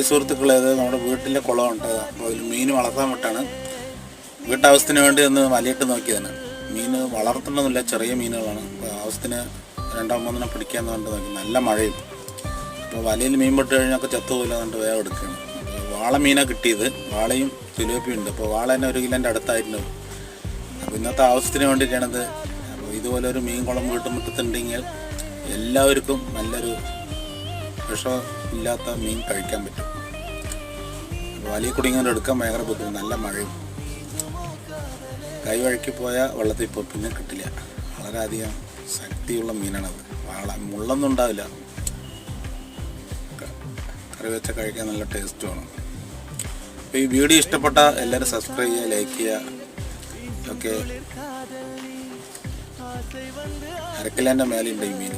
സുഹൃത്തുക്കളെ, അത് നമ്മുടെ വീട്ടിലെ കുളമുണ്ട്. അപ്പോൾ അതിൽ മീൻ വളർത്താൻ വിട്ടാണ്. വീട്ടാവശ്യത്തിന് വേണ്ടി ഒന്ന് വലയിട്ട് നോക്കിയതാണ്. മീൻ വളർത്തുന്നൊന്നുമില്ല, ചെറിയ മീനുകളാണ്. ആവശ്യത്തിന് 2-3 പിടിക്കാമെന്ന് കണ്ട് നോക്കി. നല്ല മഴയും. അപ്പോൾ വലയിൽ മീൻ പെട്ട് കഴിഞ്ഞാൽ ചത്തുപോയില്ല കണ്ട് വേഗം എടുക്കുകയാണ്. വാള മീനാണ് കിട്ടിയത്. വാളയും തിലോപ്പിയും ഉണ്ട്. അപ്പോൾ വാള തന്നെ 1 കിലോൻ്റെ അടുത്തായിരുന്നു. അപ്പോൾ ഇന്നത്തെ ആവശ്യത്തിന് വേണ്ടിയിട്ടാണിത്. അപ്പോൾ ഇതുപോലെ ഒരു മീൻ കുളം വീട്ടുമുറ്റത്തുണ്ടെങ്കിൽ എല്ലാവർക്കും നല്ലൊരു വിഷമില്ലാത്ത മീൻ കഴിക്കാൻ പറ്റും. വലിയ കുടുങ്ങിയാൽ എടുക്കാൻ ഭയങ്കര ബുദ്ധിമുട്ട്. നല്ല മഴയും. കൈ വഴുക്കി പോയാൽ വെള്ളത്തിൽ ഇപ്പോൾ പിന്നെ കിട്ടില്ല. വളരെയധികം ശക്തിയുള്ള മീനാണത്. മുള്ളൊന്നും ഉണ്ടാവില്ല. കറി വെച്ച കഴിക്കാൻ നല്ല ടേസ്റ്റുമാണ്. അപ്പോൾ ഈ വീഡിയോ ഇഷ്ടപ്പെട്ട എല്ലാവരും സബ്സ്ക്രൈബ് ചെയ്യുക, ലൈക്ക് ചെയ്യുക. ഒക്കെ 1 കിലോൻ്റെ മേലെയുണ്ട് ഈ മീൻ.